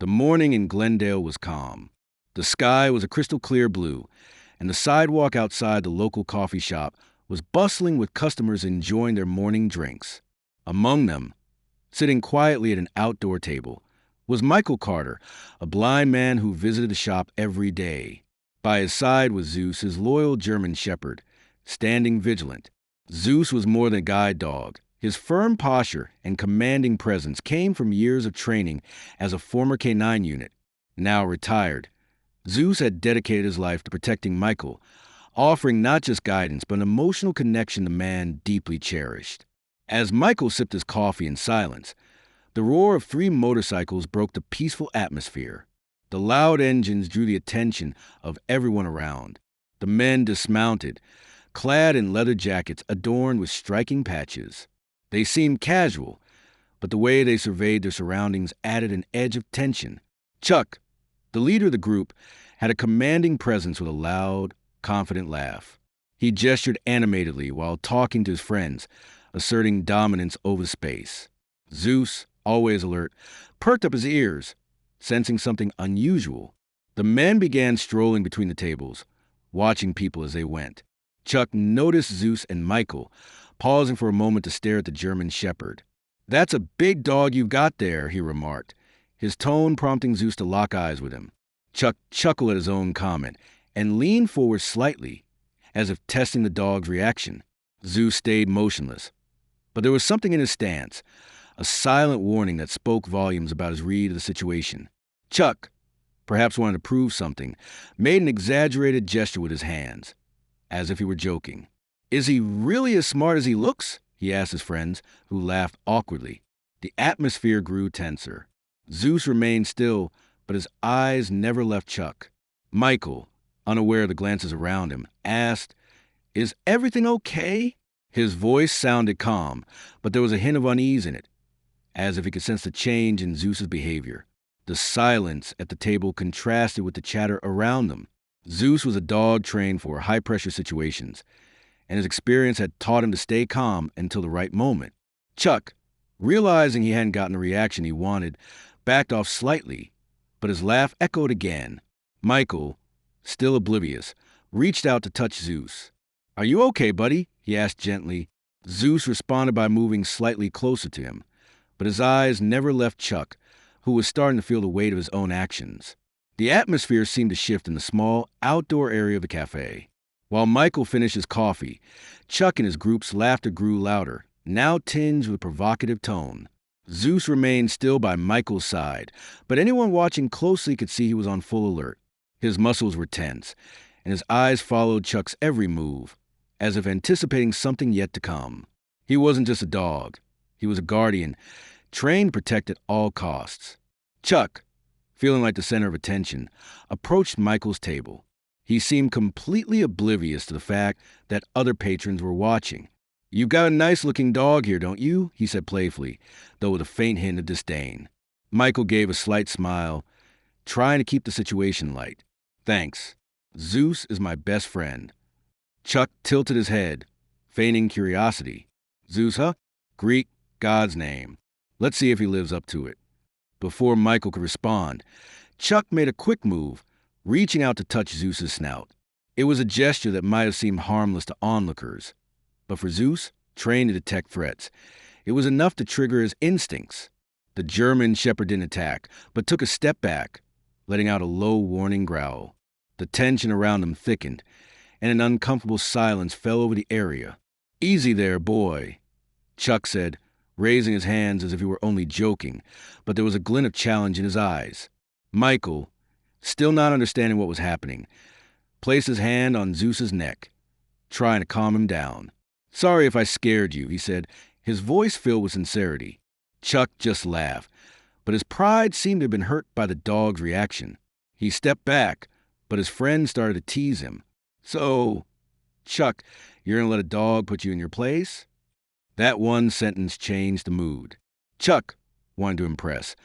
The morning in Glendale was calm. The sky was a crystal clear blue, and the sidewalk outside the local coffee shop was bustling with customers enjoying their morning drinks. Among them, sitting quietly at an outdoor table, was Michael Carter, a blind man who visited the shop every day. By his side was Zeus, his loyal German shepherd, standing vigilant. Zeus was more than a guide dog. His firm posture and commanding presence came from years of training as a former K-9 unit. Now retired, Zeus had dedicated his life to protecting Michael, offering not just guidance but an emotional connection the man deeply cherished. As Michael sipped his coffee in silence, the roar of 3 motorcycles broke the peaceful atmosphere. The loud engines drew the attention of everyone around. The men dismounted, clad in leather jackets adorned with striking patches. They seemed casual, but the way they surveyed their surroundings added an edge of tension. Chuck, the leader of the group, had a commanding presence with a loud, confident laugh. He gestured animatedly while talking to his friends, asserting dominance over space. Zeus, always alert, perked up his ears, sensing something unusual. The men began strolling between the tables, watching people as they went. Chuck noticed Zeus and Michael, pausing for a moment to stare at the German shepherd. "That's a big dog you've got there," he remarked, his tone prompting Zeus to lock eyes with him. Chuck chuckled at his own comment and leaned forward slightly, as if testing the dog's reaction. Zeus stayed motionless, but there was something in his stance, a silent warning that spoke volumes about his read of the situation. Chuck, perhaps wanting to prove something, made an exaggerated gesture with his hands, as if he were joking. "Is he really as smart as he looks?" he asked his friends, who laughed awkwardly. The atmosphere grew tenser. Zeus remained still, but his eyes never left Chuck. Michael, unaware of the glances around him, asked, "Is everything okay?" His voice sounded calm, but there was a hint of unease in it, as if he could sense the change in Zeus's behavior. The silence at the table contrasted with the chatter around them. Zeus was a dog trained for high-pressure situations, and his experience had taught him to stay calm until the right moment. Chuck, realizing he hadn't gotten the reaction he wanted, backed off slightly, but his laugh echoed again. Michael, still oblivious, reached out to touch Zeus. "Are you okay, buddy?" he asked gently. Zeus responded by moving slightly closer to him, but his eyes never left Chuck, who was starting to feel the weight of his own actions. The atmosphere seemed to shift in the small, outdoor area of the cafe. While Michael finished his coffee, Chuck and his group's laughter grew louder, now tinged with provocative tone. Zeus remained still by Michael's side, but anyone watching closely could see he was on full alert. His muscles were tense, and his eyes followed Chuck's every move, as if anticipating something yet to come. He wasn't just a dog. He was a guardian, trained to protect at all costs. Chuck, feeling like the center of attention, approached Michael's table. He seemed completely oblivious to the fact that other patrons were watching. "You've got a nice-looking dog here, don't you?" he said playfully, though with a faint hint of disdain. Michael gave a slight smile, trying to keep the situation light. "Thanks. Zeus is my best friend." Chuck tilted his head, feigning curiosity. "Zeus, huh? Greek, God's name. Let's see if he lives up to it." Before Michael could respond, Chuck made a quick move, reaching out to touch Zeus's snout. It was a gesture that might have seemed harmless to onlookers, but for Zeus, trained to detect threats, it was enough to trigger his instincts. The German shepherd didn't attack, but took a step back, letting out a low warning growl. The tension around him thickened, and an uncomfortable silence fell over the area. "Easy there, boy," Chuck said, raising his hands as if he were only joking, but there was a glint of challenge in his eyes. Michael, still not understanding what was happening, placed his hand on Zeus's neck, trying to calm him down. "Sorry if I scared you," he said, his voice filled with sincerity. Chuck just laughed, but his pride seemed to have been hurt by the dog's reaction. He stepped back, but his friend started to tease him. "So, Chuck, you're going to let a dog put you in your place?" That one sentence changed the mood. Chuck, wanting to impress,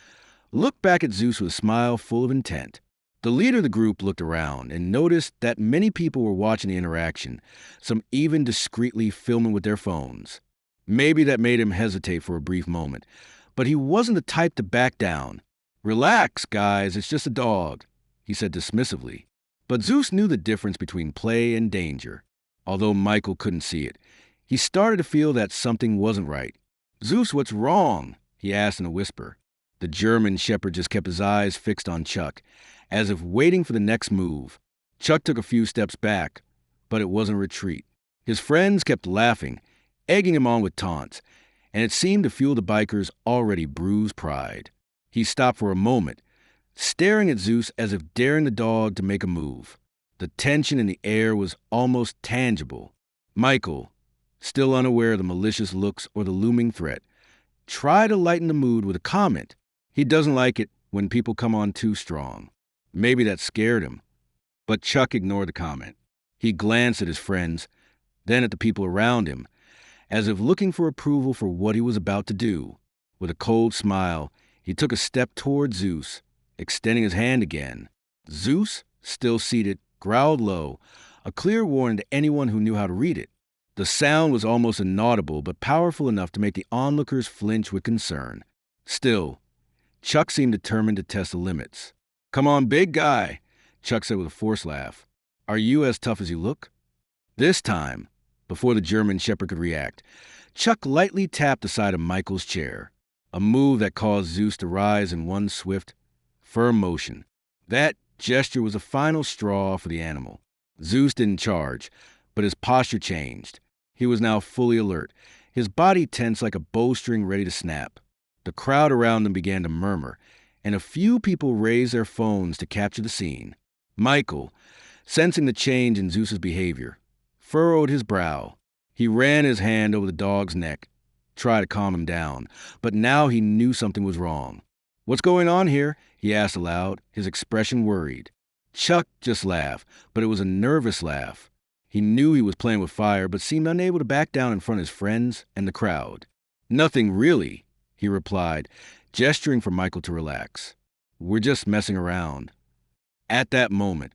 looked back at Zeus with a smile full of intent. The leader of the group looked around and noticed that many people were watching the interaction, some even discreetly filming with their phones. Maybe that made him hesitate for a brief moment, but he wasn't the type to back down. Relax, guys, it's just a dog, he said dismissively. But Zeus knew the difference between play and danger. Although Michael couldn't see it, he started to feel that something wasn't right. Zeus, what's wrong? He asked in a whisper. The German shepherd just kept his eyes fixed on Chuck, as if waiting for the next move. Chuck took a few steps back, but it wasn't a retreat. His friends kept laughing, egging him on with taunts, and it seemed to fuel the biker's already bruised pride. He stopped for a moment, staring at Zeus as if daring the dog to make a move. The tension in the air was almost tangible. Michael, still unaware of the malicious looks or the looming threat, tried to lighten the mood with a comment. He doesn't like it when people come on too strong. Maybe that scared him. But Chuck ignored the comment. He glanced at his friends, then at the people around him, as if looking for approval for what he was about to do. With a cold smile, he took a step toward Zeus, extending his hand again. Zeus, still seated, growled low, a clear warning to anyone who knew how to read it. The sound was almost inaudible, but powerful enough to make the onlookers flinch with concern. Still, Chuck seemed determined to test the limits. "Come on, big guy," Chuck said with a forced laugh. "Are you as tough as you look?" This time, before the German shepherd could react, Chuck lightly tapped the side of Michael's chair, a move that caused Zeus to rise in one swift, firm motion. That gesture was a final straw for the animal. Zeus didn't charge, but his posture changed. He was now fully alert, his body tense like a bowstring ready to snap. The crowd around him began to murmur, and a few people raised their phones to capture the scene. Michael, sensing the change in Zeus's behavior, furrowed his brow. He ran his hand over the dog's neck, tried to calm him down, but now he knew something was wrong. "What's going on here?" he asked aloud, his expression worried. Chuck just laughed, but it was a nervous laugh. He knew he was playing with fire, but seemed unable to back down in front of his friends and the crowd. "Nothing really," he replied, gesturing for Michael to relax. "We're just messing around." At that moment,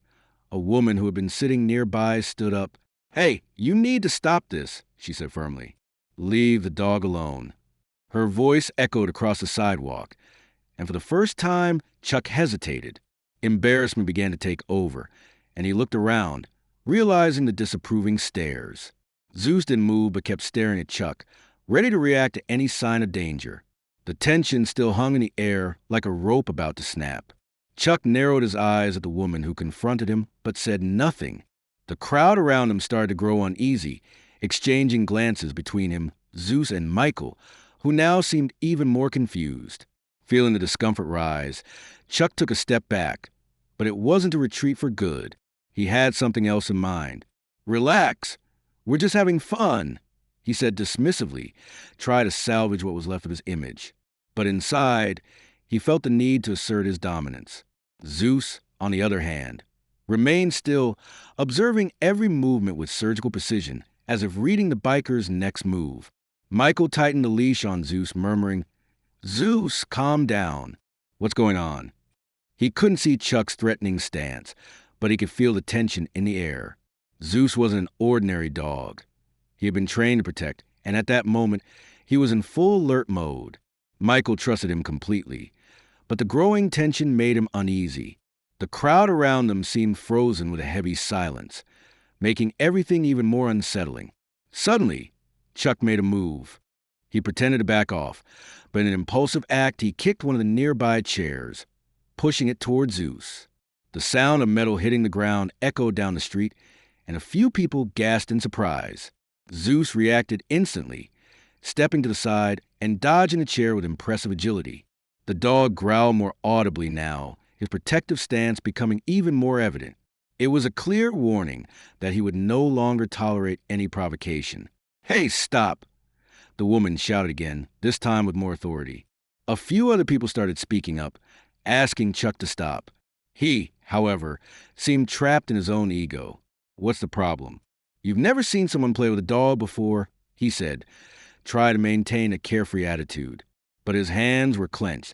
a woman who had been sitting nearby stood up. "Hey, you need to stop this," she said firmly. "Leave the dog alone." Her voice echoed across the sidewalk, and for the first time, Chuck hesitated. Embarrassment began to take over, and he looked around, realizing the disapproving stares. Zeus didn't move but kept staring at Chuck, ready to react to any sign of danger. The tension still hung in the air like a rope about to snap. Chuck narrowed his eyes at the woman who confronted him but said nothing. The crowd around him started to grow uneasy, exchanging glances between him, Zeus, and Michael, who now seemed even more confused. Feeling the discomfort rise, Chuck took a step back, but it wasn't a retreat for good. He had something else in mind. "Relax. We're just having fun," he said dismissively, trying to salvage what was left of his image. But inside, he felt the need to assert his dominance. Zeus, on the other hand, remained still, observing every movement with surgical precision, as if reading the biker's next move. Michael tightened the leash on Zeus, murmuring, "Zeus, calm down. What's going on?" He couldn't see Chuck's threatening stance, but he could feel the tension in the air. Zeus wasn't an ordinary dog. He had been trained to protect, and at that moment, he was in full alert mode. Michael trusted him completely, but the growing tension made him uneasy. The crowd around them seemed frozen with a heavy silence, making everything even more unsettling. Suddenly, Chuck made a move. He pretended to back off, but in an impulsive act, he kicked one of the nearby chairs, pushing it toward Zeus. The sound of metal hitting the ground echoed down the street, and a few people gasped in surprise. Zeus reacted instantly, stepping to the side and dodging the chair with impressive agility. The dog growled more audibly now, his protective stance becoming even more evident. It was a clear warning that he would no longer tolerate any provocation. "Hey, stop!" the woman shouted again, this time with more authority. A few other people started speaking up, asking Chuck to stop. He, however, seemed trapped in his own ego. "What's the problem?" "You've never seen someone play with a dog before," he said, trying to maintain a carefree attitude. But his hands were clenched,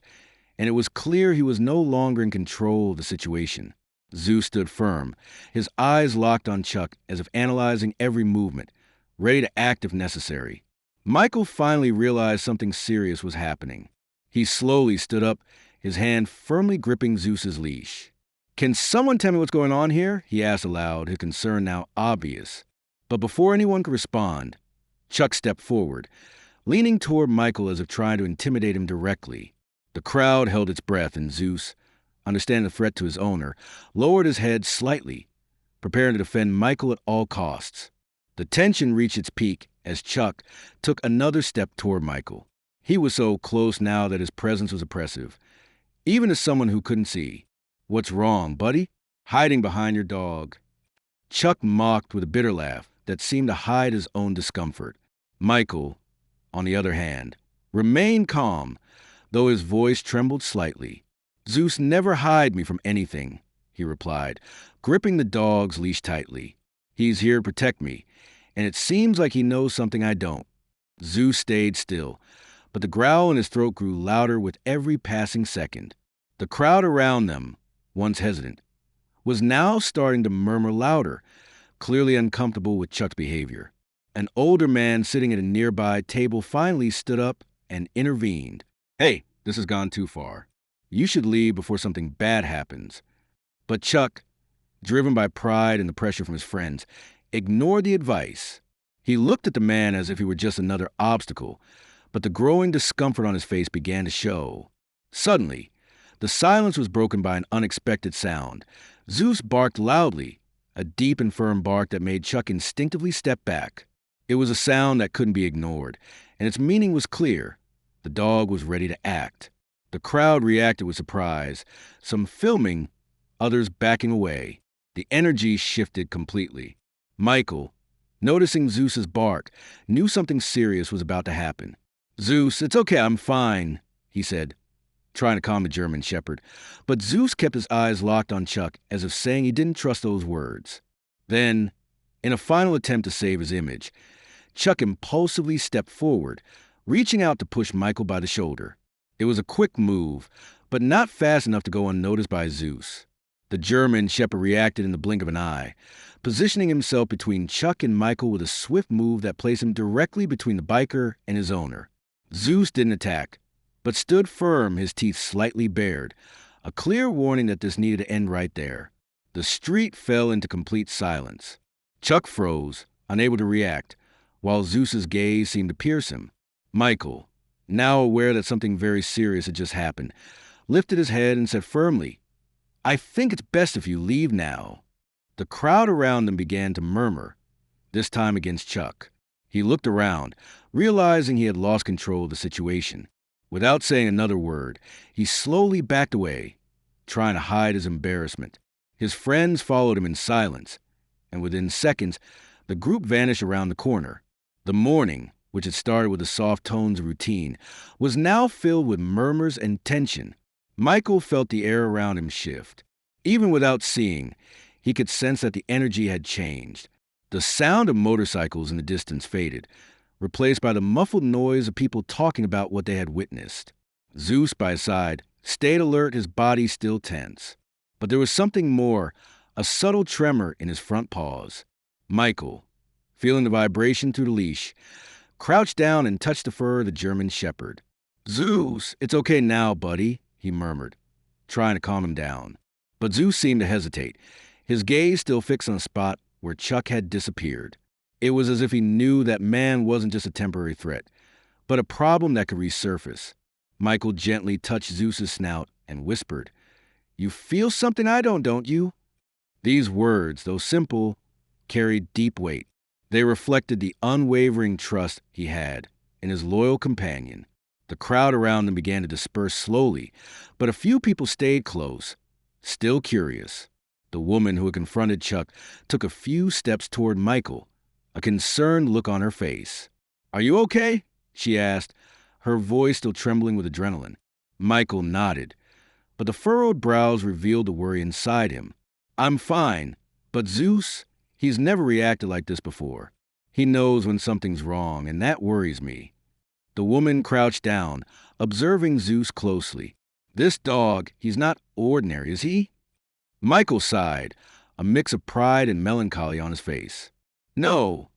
and it was clear he was no longer in control of the situation. Zeus stood firm, his eyes locked on Chuck as if analyzing every movement, ready to act if necessary. Michael finally realized something serious was happening. He slowly stood up, his hand firmly gripping Zeus's leash. "Can someone tell me what's going on here?" he asked aloud, his concern now obvious. But before anyone could respond, Chuck stepped forward, leaning toward Michael as if trying to intimidate him directly. The crowd held its breath, and Zeus, understanding the threat to his owner, lowered his head slightly, preparing to defend Michael at all costs. The tension reached its peak as Chuck took another step toward Michael. He was so close now that his presence was oppressive, even as someone who couldn't see. "What's wrong, buddy?" "Hiding behind your dog." Chuck mocked with a bitter laugh that seemed to hide his own discomfort. Michael, on the other hand, remained calm, though his voice trembled slightly. "Zeus never hide me from anything," he replied, gripping the dog's leash tightly. "He's here to protect me, and it seems like he knows something I don't." Zeus stayed still, but the growl in his throat grew louder with every passing second. The crowd around them, once hesitant, was now starting to murmur louder, clearly uncomfortable with Chuck's behavior. An older man sitting at a nearby table finally stood up and intervened. "Hey, this has gone too far. You should leave before something bad happens." But Chuck, driven by pride and the pressure from his friends, ignored the advice. He looked at the man as if he were just another obstacle, but the growing discomfort on his face began to show. Suddenly, the silence was broken by an unexpected sound. Zeus barked loudly, a deep and firm bark that made Chuck instinctively step back. It was a sound that couldn't be ignored, and its meaning was clear. The dog was ready to act. The crowd reacted with surprise, some filming, others backing away. The energy shifted completely. Michael, noticing Zeus's bark, knew something serious was about to happen. "Zeus, it's okay, I'm fine," he said, trying to calm the German shepherd. But Zeus kept his eyes locked on Chuck as if saying he didn't trust those words. Then, in a final attempt to save his image, Chuck impulsively stepped forward, reaching out to push Michael by the shoulder. It was a quick move, but not fast enough to go unnoticed by Zeus. The German shepherd reacted in the blink of an eye, positioning himself between Chuck and Michael with a swift move that placed him directly between the biker and his owner. Zeus didn't attack, but stood firm, his teeth slightly bared, a clear warning that this needed to end right there. The street fell into complete silence. Chuck froze, unable to react, while Zeus's gaze seemed to pierce him. Michael, now aware that something very serious had just happened, lifted his head and said firmly, "I think it's best if you leave now." The crowd around them began to murmur, this time against Chuck. He looked around, realizing he had lost control of the situation. Without saying another word, he slowly backed away, trying to hide his embarrassment. His friends followed him in silence, and within seconds, the group vanished around the corner. The morning, which had started with the soft tones of routine, was now filled with murmurs and tension. Michael felt the air around him shift. Even without seeing, he could sense that the energy had changed. The sound of motorcycles in the distance faded, replaced by the muffled noise of people talking about what they had witnessed. Zeus, by his side, stayed alert, his body still tense. But there was something more, a subtle tremor in his front paws. Michael, feeling the vibration through the leash, crouched down and touched the fur of the German shepherd. "Zeus, it's okay now, buddy," he murmured, trying to calm him down. But Zeus seemed to hesitate, his gaze still fixed on a spot where Chuck had disappeared. It was as if he knew that man wasn't just a temporary threat, but a problem that could resurface. Michael gently touched Zeus's snout and whispered, "You feel something I don't you?" These words, though simple, carried deep weight. They reflected the unwavering trust he had in his loyal companion. The crowd around them began to disperse slowly, but a few people stayed close, still curious. The woman who had confronted Chuck took a few steps toward Michael, a concerned look on her face. "Are you okay?" she asked, her voice still trembling with adrenaline. Michael nodded, but the furrowed brows revealed the worry inside him. "I'm fine, but Zeus, he's never reacted like this before. He knows when something's wrong, and that worries me." The woman crouched down, observing Zeus closely. "This dog, he's not ordinary, is he?" Michael sighed, a mix of pride and melancholy on his face. "No.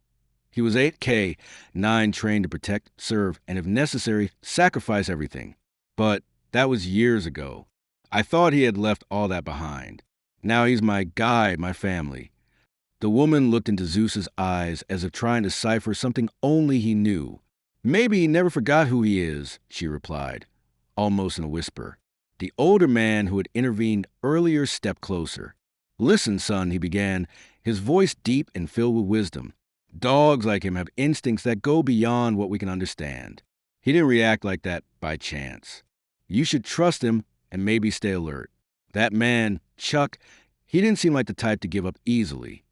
He was 8K, 9 trained to protect, serve, and if necessary, sacrifice everything. But That was years ago. I thought he had left all that behind. Now he's my guide, my family. The woman looked into Zeus's eyes as if trying to decipher something only he knew. Maybe he never forgot who he is, she replied, almost in a whisper. The older man who had intervened earlier stepped closer. Listen, son, he began, his voice deep and filled with wisdom. Dogs like him have instincts that go beyond what we can understand. He didn't react like that by chance. You should trust him and maybe stay alert. That man, Chuck, he didn't seem like the type to give up easily.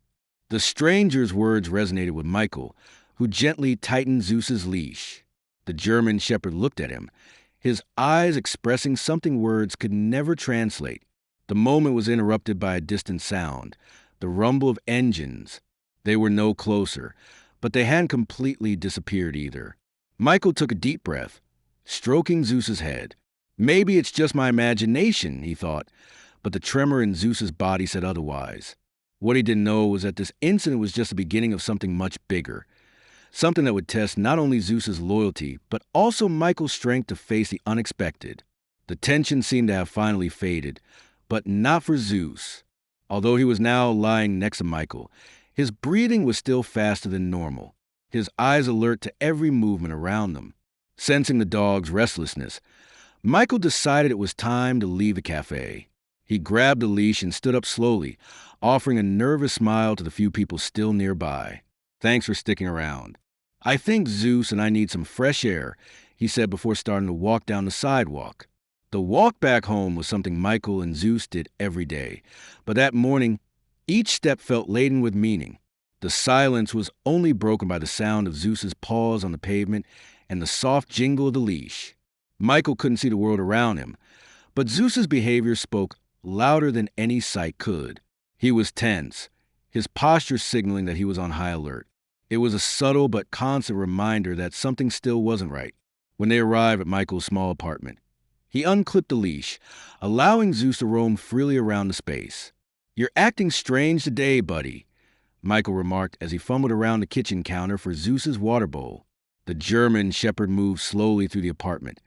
The stranger's words resonated with Michael, who gently tightened Zeus's leash. The German shepherd looked at him, his eyes expressing something words could never translate. The moment was interrupted by a distant sound, the rumble of engines. They were no closer, but they hadn't completely disappeared either. Michael took a deep breath, stroking Zeus's head. Maybe it's just my imagination, he thought, but the tremor in Zeus's body said otherwise. What he didn't know was that this incident was just the beginning of something much bigger, something that would test not only Zeus's loyalty, but also Michael's strength to face the unexpected. The tension seemed to have finally faded, but not for Zeus. Although he was now lying next to Michael, his breathing was still faster than normal, his eyes alert to every movement around them. Sensing the dog's restlessness, Michael decided it was time to leave the cafe. He grabbed the leash and stood up slowly, offering a nervous smile to the few people still nearby. Thanks for sticking around. I think Zeus and I need some fresh air, he said before starting to walk down the sidewalk. The walk back home was something Michael and Zeus did every day, but that morning, each step felt laden with meaning. The silence was only broken by the sound of Zeus's paws on the pavement and the soft jingle of the leash. Michael couldn't see the world around him, but Zeus's behavior spoke louder than any sight could. He was tense, his posture signaling that he was on high alert. It was a subtle but constant reminder that something still wasn't right. When they arrived at Michael's small apartment, he unclipped the leash, allowing Zeus to roam freely around the space. "You're acting strange today, buddy," Michael remarked as he fumbled around the kitchen counter for Zeus's water bowl. The German shepherd moved slowly through the apartment,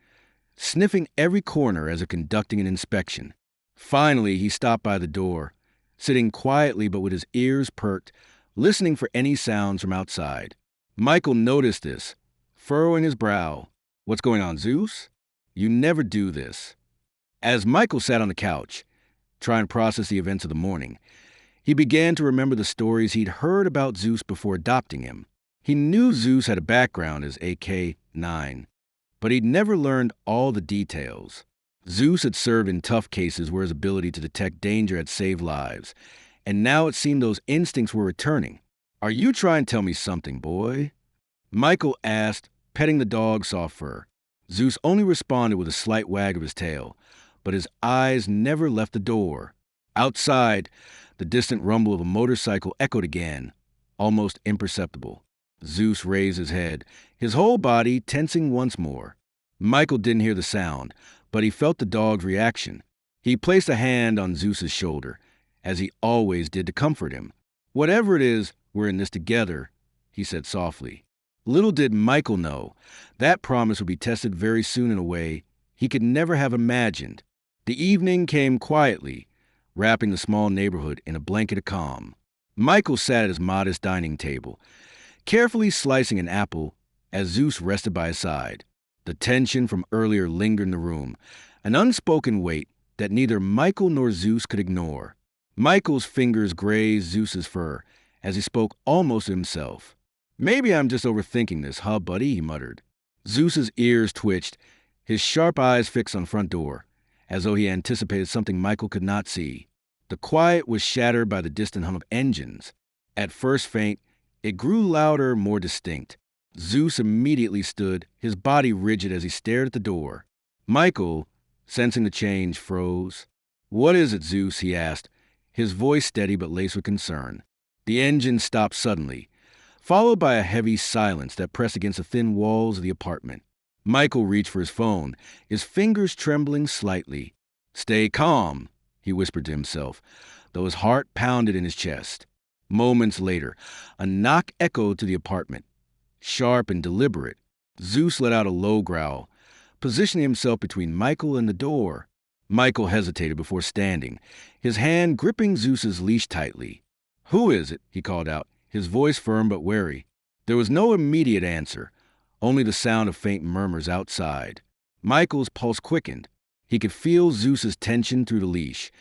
sniffing every corner as if conducting an inspection. Finally, he stopped by the door, sitting quietly but with his ears perked, listening for any sounds from outside. Michael noticed this, furrowing his brow. "What's going on, Zeus? You never do this." As Michael sat on the couch, trying to process the events of the morning, he began to remember the stories he'd heard about Zeus before adopting him. He knew Zeus had a background as AK-9, but he'd never learned all the details. Zeus had served in tough cases where his ability to detect danger had saved lives, and now it seemed those instincts were returning. "Are you trying to tell me something, boy?" Michael asked, petting the dog's soft fur. Zeus only responded with a slight wag of his tail, but his eyes never left the door. Outside, the distant rumble of a motorcycle echoed again, almost imperceptible. Zeus raised his head, his whole body tensing once more. Michael didn't hear the sound, but he felt the dog's reaction. He placed a hand on Zeus's shoulder, as he always did to comfort him. "Whatever it is, we're in this together," he said softly. Little did Michael know, that promise would be tested very soon in a way he could never have imagined. The evening came quietly, wrapping the small neighborhood in a blanket of calm. Michael sat at his modest dining table, carefully slicing an apple as Zeus rested by his side. The tension from earlier lingered in the room, an unspoken weight that neither Michael nor Zeus could ignore. Michael's fingers grazed Zeus's fur as he spoke almost to himself. "Maybe I'm just overthinking this, huh, buddy?" he muttered. Zeus's ears twitched, his sharp eyes fixed on the front door, as though he anticipated something Michael could not see. The quiet was shattered by the distant hum of engines. At first faint, it grew louder, more distinct. Zeus immediately stood, his body rigid as he stared at the door. Michael, sensing the change, froze. "What is it, Zeus?" he asked, his voice steady but laced with concern. The engine stopped suddenly, followed by a heavy silence that pressed against the thin walls of the apartment. Michael reached for his phone, his fingers trembling slightly. "Stay calm," he whispered to himself, though his heart pounded in his chest. Moments later, a knock echoed to the apartment, sharp and deliberate. Zeus let out a low growl, positioning himself between Michael and the door. Michael hesitated before standing, his hand gripping Zeus's leash tightly. "Who is it?" he called out, his voice firm but wary. There was no immediate answer, only the sound of faint murmurs outside. Michael's pulse quickened. He could feel Zeus's tension through the leash,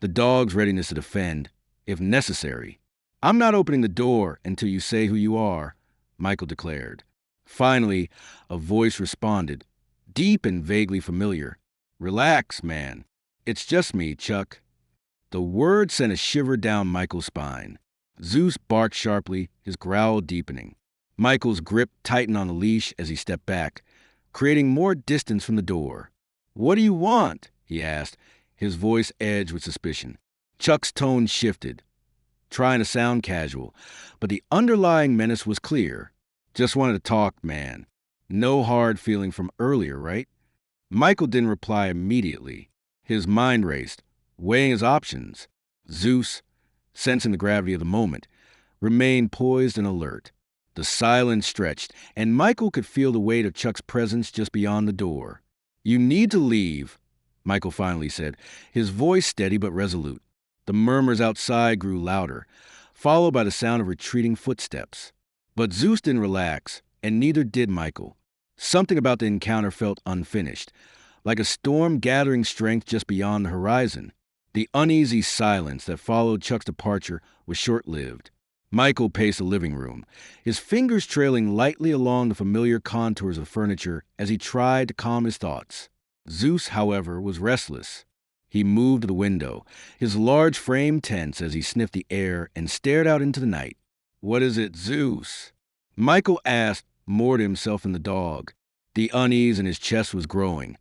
the dog's readiness to defend, if necessary. "I'm not opening the door until you say who you are," Michael declared. Finally, a voice responded, deep and vaguely familiar. "Relax, man. It's just me, Chuck." The word sent a shiver down Michael's spine. Zeus barked sharply, his growl deepening. Michael's grip tightened on the leash as he stepped back, creating more distance from the door. "What do you want?" he asked, his voice edged with suspicion. Chuck's tone shifted, trying to sound casual, but the underlying menace was clear. "Just wanted to talk, man. No hard feeling from earlier, right?" Michael didn't reply immediately. His mind raced, weighing his options. Zeus, sensing the gravity of the moment, remained poised and alert. The silence stretched, and Michael could feel the weight of Chuck's presence just beyond the door. "You need to leave," Michael finally said, his voice steady but resolute. The murmurs outside grew louder, followed by the sound of retreating footsteps. But Zeus didn't relax, and neither did Michael. Something about the encounter felt unfinished, like a storm gathering strength just beyond the horizon. The uneasy silence that followed Chuck's departure was short-lived. Michael paced the living room, his fingers trailing lightly along the familiar contours of furniture as he tried to calm his thoughts. Zeus, however, was restless. He moved to the window, his large frame tense as he sniffed the air and stared out into the night. "What is it, Zeus?" Michael asked, more to himself than the dog. The unease in his chest was growing,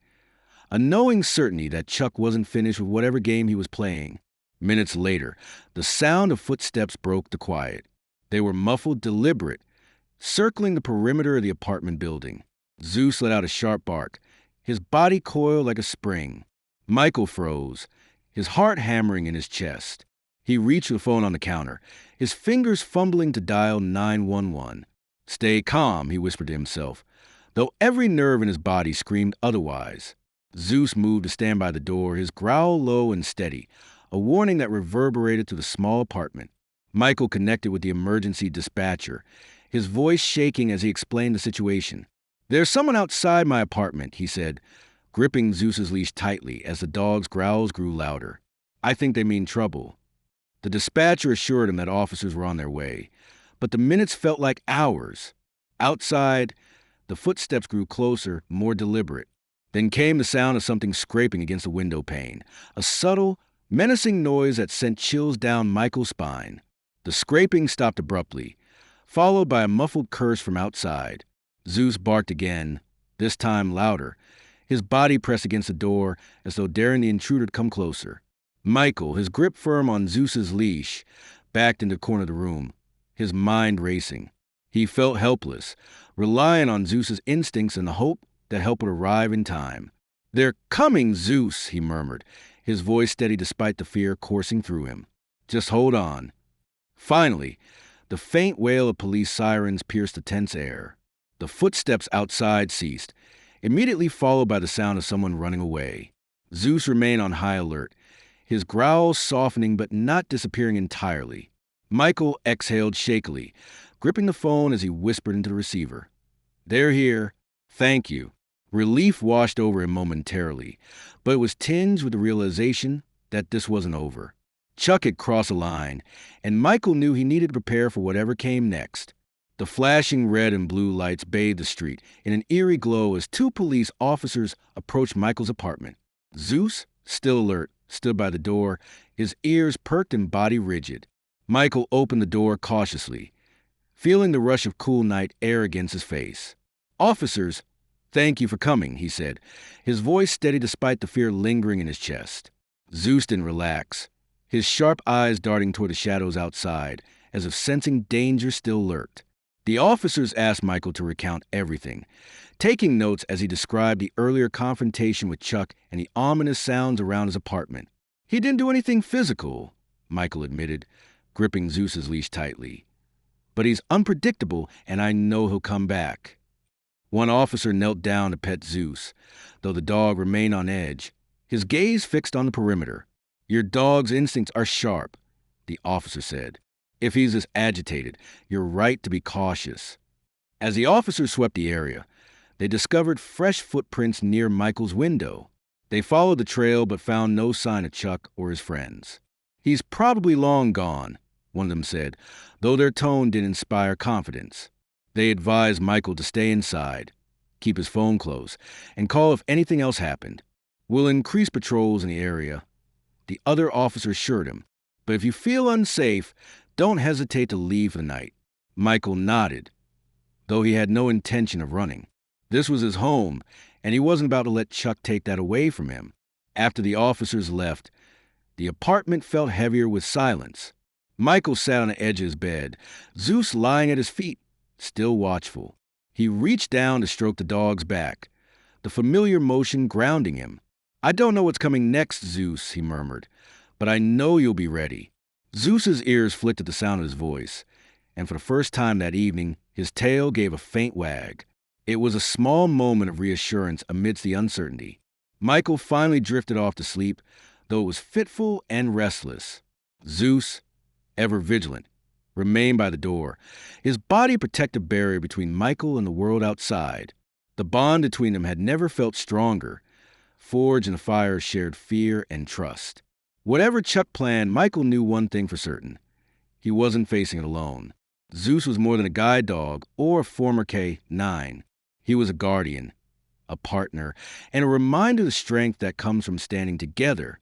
a knowing certainty that Chuck wasn't finished with whatever game he was playing. Minutes later, the sound of footsteps broke the quiet. They were muffled, deliberate, circling the perimeter of the apartment building. Zeus let out a sharp bark, his body coiled like a spring. Michael froze, his heart hammering in his chest. He reached the phone on the counter, his fingers fumbling to dial 911. "Stay calm," he whispered to himself, though every nerve in his body screamed otherwise. Zeus moved to stand by the door, his growl low and steady, a warning that reverberated through the small apartment. Michael connected with the emergency dispatcher, his voice shaking as he explained the situation. "There's someone outside my apartment," he said, gripping Zeus's leash tightly as the dog's growls grew louder. "I think they mean trouble." The dispatcher assured him that officers were on their way, but the minutes felt like hours. Outside, the footsteps grew closer, more deliberate. Then came the sound of something scraping against the window pane, a subtle, menacing noise that sent chills down Michael's spine. The scraping stopped abruptly, followed by a muffled curse from outside. Zeus barked again, this time louder, his body pressed against the door as though daring the intruder to come closer. Michael, his grip firm on Zeus's leash, backed into the corner of the room, his mind racing. He felt helpless, relying on Zeus's instincts and the hope that help would arrive in time. "They're coming, Zeus," he murmured, his voice steady despite the fear coursing through him. "Just hold on." Finally, the faint wail of police sirens pierced the tense air. The footsteps outside ceased, immediately followed by the sound of someone running away. Zeus remained on high alert, his growls softening but not disappearing entirely. Michael exhaled shakily, gripping the phone as he whispered into the receiver. "They're here. Thank you." Relief washed over him momentarily, but it was tinged with the realization that this wasn't over. Chuck had crossed a line, and Michael knew he needed to prepare for whatever came next. The flashing red and blue lights bathed the street in an eerie glow as two police officers approached Michael's apartment. Zeus, still alert, stood by the door, his ears perked and body rigid. Michael opened the door cautiously, feeling the rush of cool night air against his face. "Officers, thank you for coming," he said, his voice steady despite the fear lingering in his chest. Zeus didn't relax, his sharp eyes darting toward the shadows outside, as if sensing danger still lurked. The officers asked Michael to recount everything, taking notes as he described the earlier confrontation with Chuck and the ominous sounds around his apartment. "He didn't do anything physical," Michael admitted, gripping Zeus's leash tightly. "But he's unpredictable, and I know he'll come back." One officer knelt down to pet Zeus, though the dog remained on edge, his gaze fixed on the perimeter. "Your dog's instincts are sharp," the officer said. "If he's this agitated, you're right to be cautious." As the officers swept the area, they discovered fresh footprints near Michael's window. They followed the trail but found no sign of Chuck or his friends. "He's probably long gone," one of them said, though their tone didn't inspire confidence. They advised Michael to stay inside, keep his phone close, and call if anything else happened. "We'll increase patrols in the area," the other officer assured him. "But if you feel unsafe, don't hesitate to leave for the night." Michael nodded, though he had no intention of running. This was his home, and he wasn't about to let Chuck take that away from him. After the officers left, the apartment felt heavier with silence. Michael sat on the edge of his bed, Zeus lying at his feet, still watchful. He reached down to stroke the dog's back, the familiar motion grounding him. "I don't know what's coming next, Zeus," he murmured, "but I know you'll be ready." Zeus's ears flicked at the sound of his voice, and for the first time that evening, his tail gave a faint wag. It was a small moment of reassurance amidst the uncertainty. Michael finally drifted off to sleep, though it was fitful and restless. Zeus, ever vigilant, remained by the door, his body a protective barrier between Michael and the world outside. The bond between them had never felt stronger, forged in the fire of shared fear and trust. Whatever Chuck planned, Michael knew one thing for certain. He wasn't facing it alone. Zeus was more than a guide dog or a former K-9. He was a guardian, a partner, and a reminder of the strength that comes from standing together,